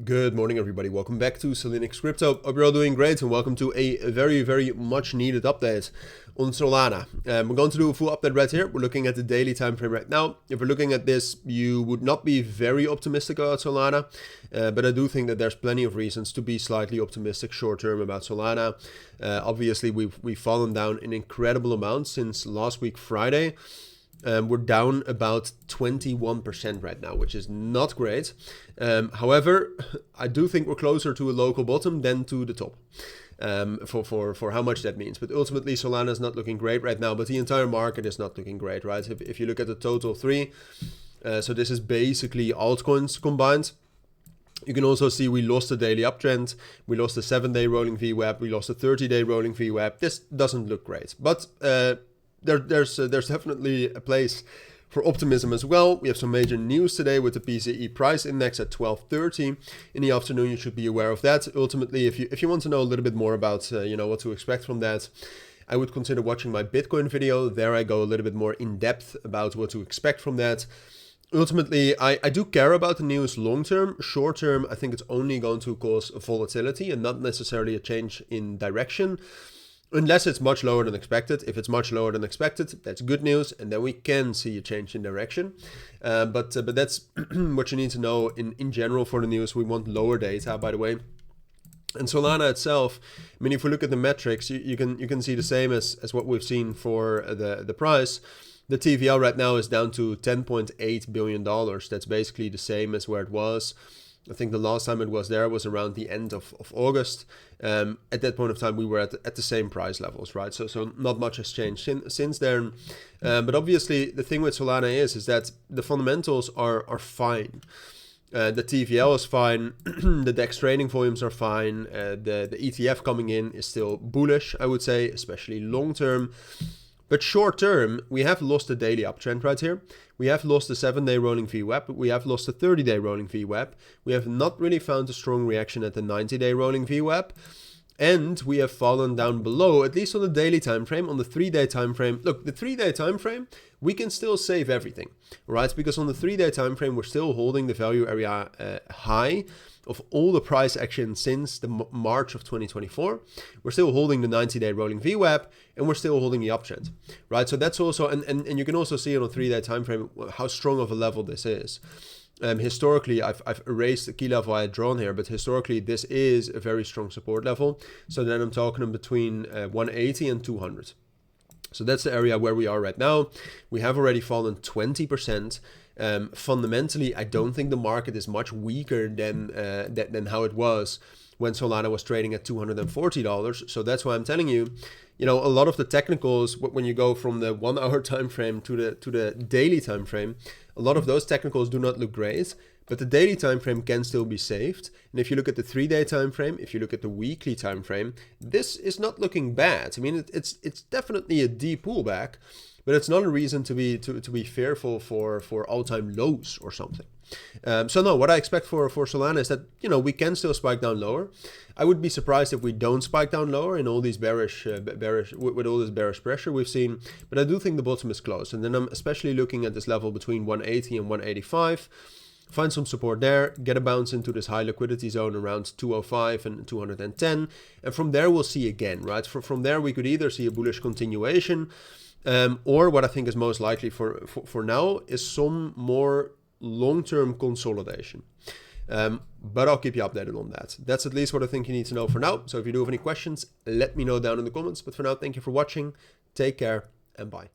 Good morning, everybody. Welcome back to Cilinix Crypto. Hope you're all doing great, and welcome to a very much needed update on Solana. We're going to do a full update right here. We're looking at the daily time frame right now. If we're looking at this, you would not be very optimistic about Solana, but I do think that there's plenty of reasons to be slightly optimistic short term about Solana. Obviously, we've fallen down an incredible amount since last week Friday. We're down about 21% right now, which is not great. However, I do think we're closer to a local bottom than to the top for how much that means. But ultimately, Solana is not looking great right now, but the entire market is not looking great, right? If you look at the total three, so this is basically altcoins combined. You can also see we lost a daily uptrend, we lost a 7-day rolling VWAP, we lost a 30-day rolling VWAP. This doesn't look great, but there's definitely a place for optimism as well. We have some major news today with the PCE price index at 12:30 in the afternoon. You should be aware of that. Ultimately, if you want to know a little bit more about what to expect from that, I would consider watching my Bitcoin video. There I go a little bit more in depth about what to expect from that. Ultimately, I do care about the news long term. Short term, I think it's only going to cause volatility and not necessarily a change in direction. Unless it's much lower than expected. If it's much lower than expected, that's good news, and then we can see a change in direction. But that's what you need to know in general for the news. We want lower data, by the way. And Solana itself, I mean, if we look at the metrics, you can see the same as what we've seen for the price. The TVL right now is down to $10.8 billion. That's basically the same as where it was. I think the last time it was there was around the end of August. At that point of time, we were at the same price levels, right? So not much has changed since then. But obviously, the thing with Solana is that the fundamentals are fine. The TVL is fine. The DEX trading volumes are fine. The ETF coming in is still bullish, I would say, especially long term. But short term, we have lost the daily uptrend right here. We have lost the 7-day rolling VWAP. We have lost the 30-day rolling VWAP. We have not really found a strong reaction at the 90-day rolling VWAP. And we have fallen down below, at least on the daily time frame, on the 3-day time frame. Look, the 3-day time frame, we can still save everything, right? Because on the 3-day time frame, we're still holding the value area high of all the price action since the March of 2024. We're still holding the 90-day rolling VWAP, and we're still holding the uptrend, right? So that's also, and you can also see on a 3-day time frame how strong of a level this is. Historically, I've erased the key level I had drawn here, but historically this is a very strong support level. So then I'm talking in between 180 and 200. So that's the area where we are right now. We have already fallen 20%. Fundamentally, I don't think the market is much weaker than how it was when Solana was trading at $240. So that's why I'm telling you, a lot of the technicals, when you go from the 1 hour time frame to the daily time frame, a lot of those technicals do not look great, but the daily time frame can still be saved. And if you look at the 3-day time frame, if you look at the weekly time frame, this is not looking bad. I mean, it's definitely a deep pullback, but it's not a reason to be fearful for all-time lows or something. So no, what I expect for Solana is that we can still spike down lower. I would be surprised if we don't spike down lower in all these bearish with all this bearish pressure we've seen. But I do think the bottom is close, and then I'm especially looking at this level between 180 and 185. Find some support there, get a bounce into this high liquidity zone around 205 and 210, and from there we'll see again, right? From there we could either see a bullish continuation, or what I think is most likely for now is some more long-term consolidation. But I'll keep you updated on that. That's at least what I think you need to know for now. So if you do have any questions, let me know down in the comments. But for now, thank you for watching. Take care and bye.